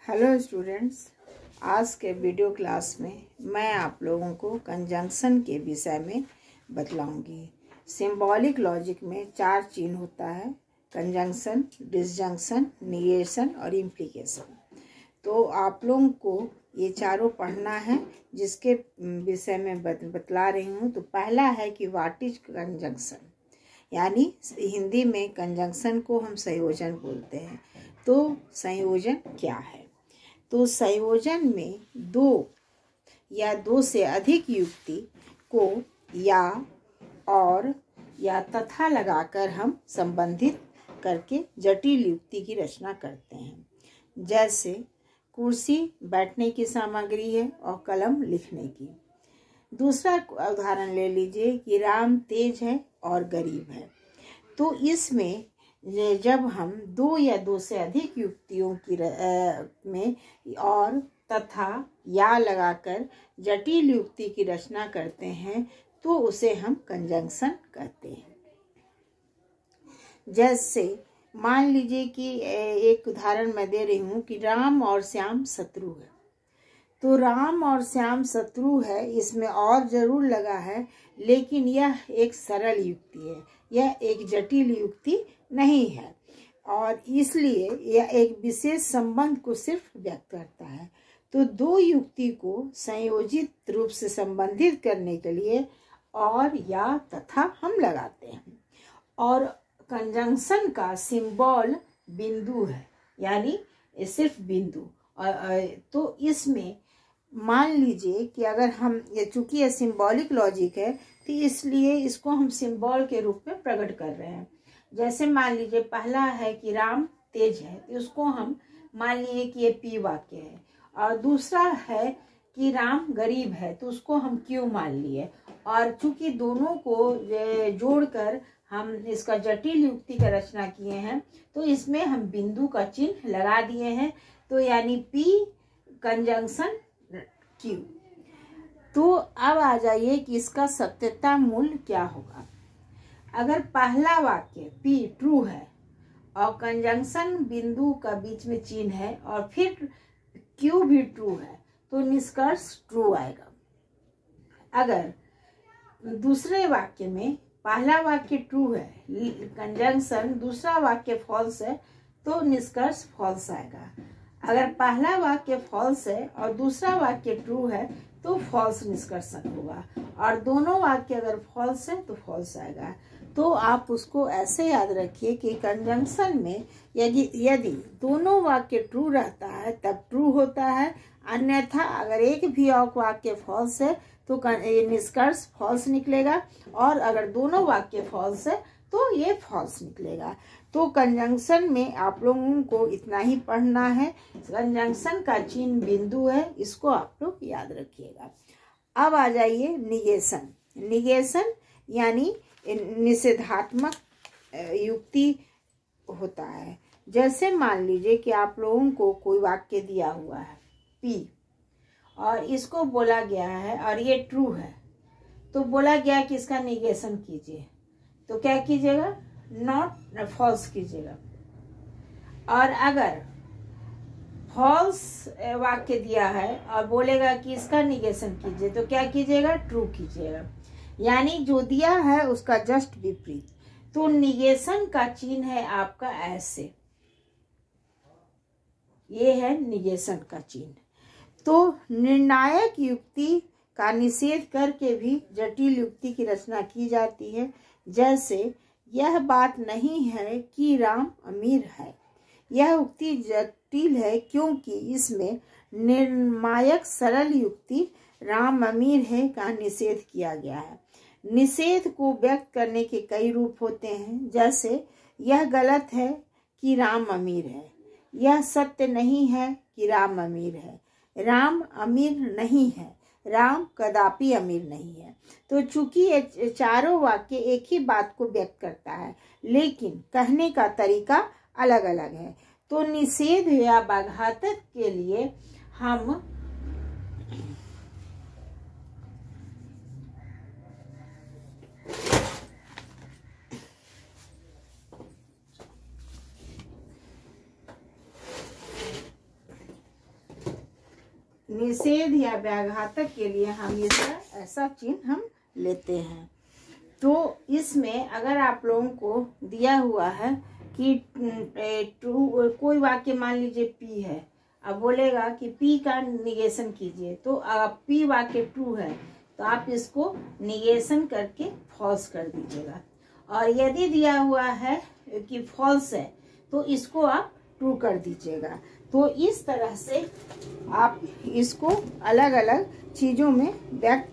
Hello students, आज के video class में मैं आप लोगों को कंजंक्शन के विषय में बतलाऊंगी। सिंबॉलिक लॉजिक में 4 चिन्ह होता है: कंजंक्शन, डिसजंक्शन, निगेशन और इम्प्लीकेशन। तो आप लोगों को ये चारों पढ़ना है, जिसके विषय में बतला रही हूँ। तो पहला है कि व्हाट इज कंजंक्शन, यानी हिंदी में कंजंक्शन को हम संयोजन बोलते हैं। तो संयोजन क्या है? तो संयोजन में दो या दो से अधिक युक्ति को या, और या तथा लगाकर हम संबंधित करके जटिल युक्ति की रचना करते हैं। जैसे कुर्सी बैठने की सामग्री है और कलम लिखने की। दूसरा उदाहरण ले लीजिए कि राम तेज है और गरीब है। तो इसमें जब हम दो या दो से अधिक युक्तियों की में और तथा या लगाकर जटिल युक्ति की रचना करते हैं तो उसे हम कंजंक्शन कहते हैं। जैसे मान लीजिए कि एक उदाहरण मैं दे रही हूँ कि राम और श्याम शत्रु है। तो राम और श्याम शत्रु है, इसमें और जरूर लगा है, लेकिन यह एक सरल युक्ति है, यह एक जटिल युक्ति नहीं है, और इसलिए यह एक विशेष संबंध को सिर्फ व्यक्त करता है। तो दो युक्ति को संयोजित रूप से संबंधित करने के लिए और या तथा हम लगाते हैं। और कंजंक्शन का सिंबल बिंदु है, यानी सिर्फ बिंदु। तो इसमें मान लीजिए कि अगर हम चूंकि ये सिंबॉलिक लॉजिक है, तो इसलिए इसको हम सिंबल के रूप में प्रकट कर रहे हैं। जैसे मान लीजिए पहला है कि राम तेज है, तो उसको हम मान लिए कि ये पी वाक्य है। और दूसरा है कि राम गरीब है, तो उसको हम क्यू मान लिए। और चूंकि दोनों को जोड़कर हम इसका जटिल युक्ति का रचना किए हैं, तो इसमें हम बिंदु का चिन्ह लगा दिए हैं। तो यानी पी कंजंक्शन क्यू। तो अब आ जाइए कि इसका सत्यता मूल्य क्या होगा। अगर पहला वाक्य P ट्रू है और कंजंक्शन बिंदु का बीच में चिन्ह है और फिर Q भी ट्रू है, तो निष्कर्ष ट्रू आएगा। अगर दूसरे वाक्य में पहला वाक्य ट्रू है, कंजंक्शन दूसरा वाक्य फॉल्स है, तो निष्कर्ष फॉल्स आएगा। अगर पहला वाक्य फॉल्स है और दूसरा वाक्य ट्रू है, तो फॉल्स निष्कर्ष होगा। और दोनों वाक्य अगर फॉल्स है तो फॉल्स आएगा। तो आप उसको ऐसे याद रखिए कि कंजंक्शन में यदि दोनों वाक्य ट्रू रहता है तब ट्रू होता है, अन्यथा अगर एक भी वाक्य फॉल्स है तो निष्कर्ष फॉल्स निकलेगा, और अगर दोनों वाक्य फॉल्स है तो ये फॉल्स निकलेगा। तो कंजंक्शन में आप लोगों को इतना ही पढ़ना है। कंजंक्शन का चिन्ह बिंदु है, इसको आप लोग याद रखिएगा। अब आ जाइए निगेशन। निगेशन यानी निषेधात्मक युक्ति होता है। जैसे मान लीजिए कि आप लोगों को कोई वाक्य दिया हुआ है P, और इसको बोला गया है और ये ट्रू है, तो बोला गया कि इसका निगेशन कीजिए। तो क्या कीजिएगा? नॉट फॉल्स कीजिएगा। और अगर फॉल्स वाक्य दिया है और बोलेगा कि इसका निगेशन कीजिए, तो क्या कीजिएगा? ट्रू कीजिएगा। यानी जो दिया है उसका जस्ट विपरीत। तो निगेशन का चिन्ह है आपका ऐसे, ये है निगेशन का चिन्ह। तो निर्णायक युक्ति का निषेध करके भी जटिल युक्ति की रचना की जाती है। जैसे यह बात नहीं है कि राम अमीर है। यह उक्ति जटिल है क्योंकि इसमें निर्णायक सरल युक्ति राम अमीर है का निषेध किया गया है। निषेध को व्यक्त करने के कई रूप होते हैं। जैसे यह गलत है कि राम अमीर है, यह सत्य नहीं है कि राम अमीर है, राम अमीर नहीं है, राम कदापि अमीर नहीं है। तो चूंकि ये चारों वाक्य एक ही बात को व्यक्त करता है, लेकिन कहने का तरीका अलग अलग है। तो निषेध या बाघातक के लिए हम निषेध या व्याघातक के लिए हम इसका ऐसा चिन्ह हम लेते हैं। तो इसमें अगर आप लोगों को दिया हुआ है कि ट्रू, कोई वाक्य मान लीजिए पी है, अब बोलेगा कि पी का निगेशन कीजिए, तो अब पी वाक्य ट्रू है तो आप इसको निगेशन करके फॉल्स कर दीजिएगा। और यदि दिया हुआ है कि फॉल्स है तो इसको आप ट्रू कर दीजिएगा। तो इस तरह से आप इसको अलग अलग चीज़ों में व्यक्त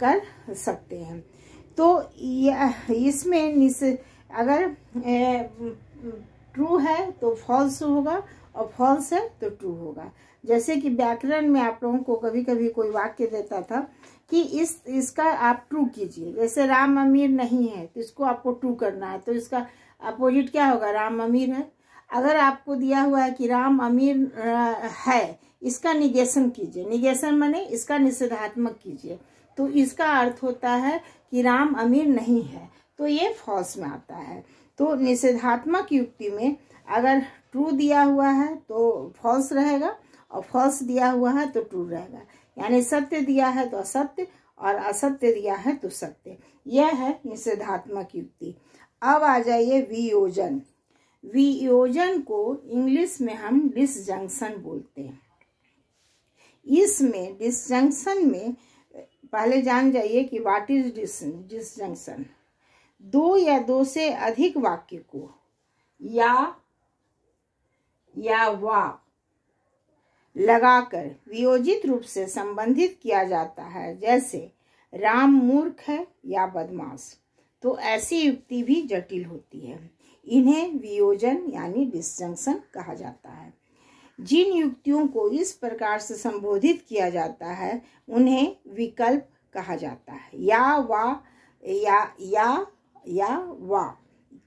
कर सकते हैं। तो इसमें अगर ट्रू है तो फॉल्स होगा और फॉल्स है तो ट्रू होगा। जैसे कि व्याकरण में आप लोगों को कभी कभी कोई वाक्य देता था कि इसका आप ट्रू कीजिए, जैसे राम अमीर नहीं है तो इसको आपको ट्रू करना है, तो इसका अपोजिट क्या होगा, राम अमीर है। अगर आपको दिया हुआ है कि राम अमीर है, इसका निगेशन कीजिए, निगेशन माने इसका निषेधात्मक कीजिए, तो इसका अर्थ होता है कि राम अमीर नहीं है, तो ये फॉल्स में आता है। तो निषेधात्मक युक्ति में अगर ट्रू दिया हुआ है तो फॉल्स रहेगा और फॉल्स दिया हुआ है तो ट्रू रहेगा, यानी सत्य दिया है तो असत्य और असत्य दिया है तो सत्य। यह है निषेधात्मक युक्ति। अब आ जाइए वियोजन। वियोजन को इंग्लिश में हम डिसजंक्शन बोलते हैं। इसमें डिसजंक्शन में पहले जान जाइए कि व्हाट इज डिसजंक्शन। दो या दो से अधिक वाक्य को या वा लगाकर वियोजित रूप से संबंधित किया जाता है, जैसे राम मूर्ख है या बदमाश। तो ऐसी युक्ति भी जटिल होती है, इन्हें वियोजन यानी डिसजंक्शन कहा जाता है। जिन युक्तियों को इस प्रकार से संबोधित किया जाता है उन्हें विकल्प कहा जाता है। या वा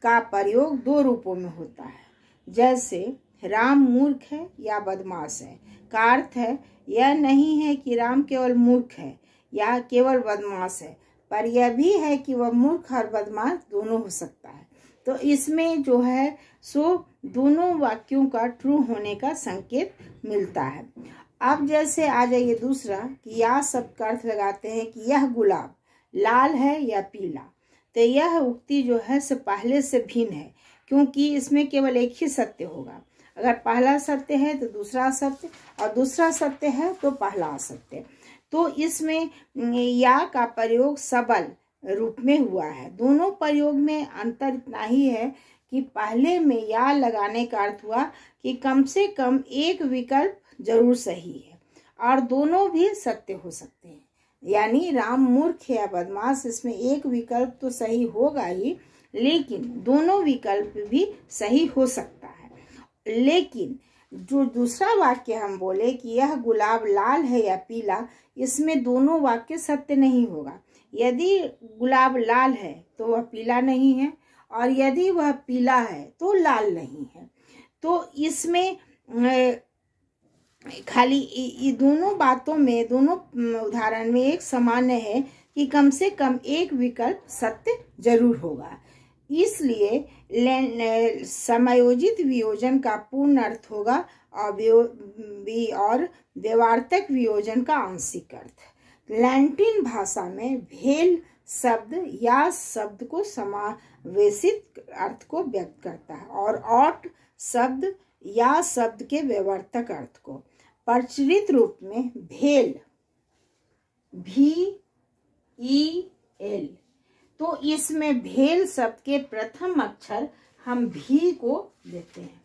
का प्रयोग दो रूपों में होता है, जैसे राम मूर्ख है या बदमाश है का अर्थ है यह नहीं है कि राम केवल मूर्ख है या केवल बदमाश है, पर यह भी है कि वह मूर्ख और बदमाश दोनों हो सकता है। तो इसमें जो है सो दोनों वाक्यों का ट्रू होने का संकेत मिलता है। अब जैसे आ जाइए दूसरा कि या शब्द का अर्थ लगाते हैं कि यह गुलाब लाल है या पीला, तो यह उक्ति जो है से पहले से भिन्न है, क्योंकि इसमें केवल एक ही सत्य होगा। अगर पहला सत्य है तो दूसरा सत्य, और दूसरा सत्य है तो पहला असत्य। तो इसमें या का प्रयोग सबल रूप में हुआ है। दोनों प्रयोग में अंतर इतना ही है कि पहले में या लगाने का अर्थ हुआ कि कम से कम एक विकल्प जरूर सही है और दोनों भी सत्य हो सकते हैं। यानी राम मूर्ख या बदमाश, इसमें एक विकल्प तो सही होगा ही, लेकिन दोनों विकल्प भी सही हो सकता है। लेकिन जो दूसरा वाक्य हम बोले कि यह गुलाब लाल है या पीला, इसमें दोनों वाक्य सत्य नहीं होगा। यदि गुलाब लाल है तो वह पीला नहीं है, और यदि वह पीला है तो लाल नहीं है। तो इसमें खाली ये दोनों बातों में, दोनों उदाहरण में एक सामान्य है कि कम से कम एक विकल्प सत्य जरूर होगा। इसलिए समायोजित वियोजन का पूर्ण अर्थ होगा और व्यवार्थक वियोजन का आंशिक अर्थ। लैटिन भाषा में भेल शब्द या शब्द को समावेशित अर्थ को व्यक्त करता है और ऑट शब्द या शब्द के व्यवार्थक अर्थ को। प्रचलित रूप में भेल VEL, तो इसमें भेल शब्द के प्रथम अक्षर हम भी को देते हैं।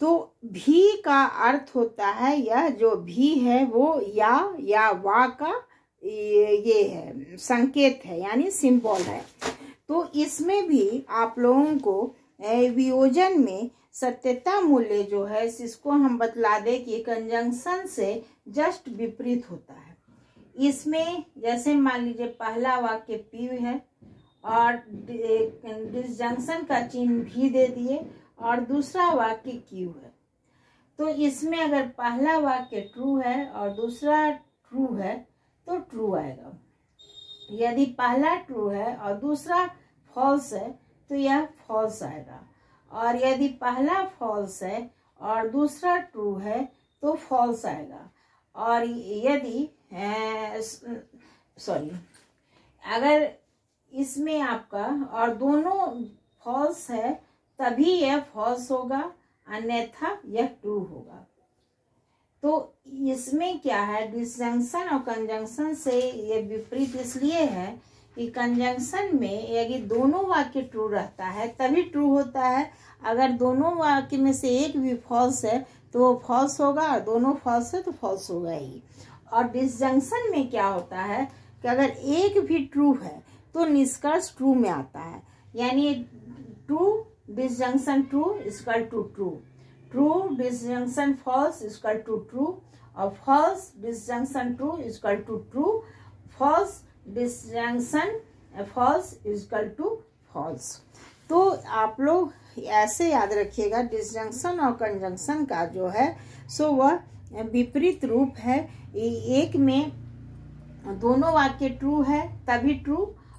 तो भी का अर्थ होता है, यह जो भी है वो या वा का ये है, संकेत है, यानी सिंबल है। तो इसमें भी आप लोगों को वियोजन में सत्यता मूल्य जो है इसको हम बतला दे कि कंजंक्शन से जस्ट विपरीत होता है। इसमें जैसे मान लीजिए पहला वाक्य पी है और डिसजंक्शन का चिन्ह भी दे दिए, और दूसरा वाक्य क्यू है। तो इसमें अगर पहला वाक्य ट्रू है और दूसरा ट्रू है तो ट्रू आएगा। यदि पहला ट्रू है और दूसरा फॉल्स है तो यह फॉल्स आएगा, और यदि पहला फॉल्स है और दूसरा ट्रू है तो फॉल्स आएगा। और यदि अगर इसमें आपका और दोनों फॉल्स है तभी यह फॉल्स होगा, अन्यथा यह ट्रू होगा। तो इसमें क्या है, डिसजंक्शन और कंजंक्शन से ये विपरीत इसलिए है कि कंजंक्शन में यदि दोनों वाक्य ट्रू रहता है तभी ट्रू होता है। अगर दोनों वाक्य में से एक भी फॉल्स है तो वो फॉल्स होगा, और दोनों फॉल्स है तो फॉल्स होगा ही। और डिसजंक्शन में क्या होता है कि अगर एक भी ट्रू है तो निष्कर्ष ट्रू में आता है। यानी true disjunction true equal to true, true disjunction false equal to true, और false disjunction true equal to true, false disjunction false equal to false. तो आप लोग ऐसे याद रखिएगा, डिसजंक्शन और कंजंक्शन का जो है सो वह विपरीत रूप है। एक में दोनों वाक्य ट्रू है तभी ट्रू,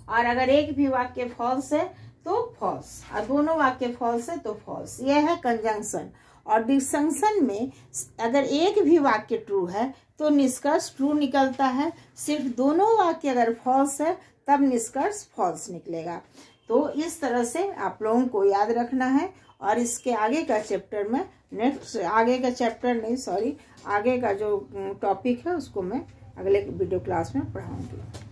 और अगर एक भी वाक्य फॉल्स है तो फॉल्स, और दोनों वाक्य फॉल्स है तो फॉल्स। यह है कंजंक्शन। और डिसजंक्शन में अगर एक भी वाक्य ट्रू है तो निष्कर्ष ट्रू निकलता है, सिर्फ दोनों वाक्य अगर फॉल्स है तब निष्कर्ष फॉल्स निकलेगा। तो इस तरह से आप लोगों को याद रखना है। और इसके आगे का चैप्टर में आगे का जो टॉपिक है उसको मैं अगले वीडियो क्लास में पढ़ाऊंगी।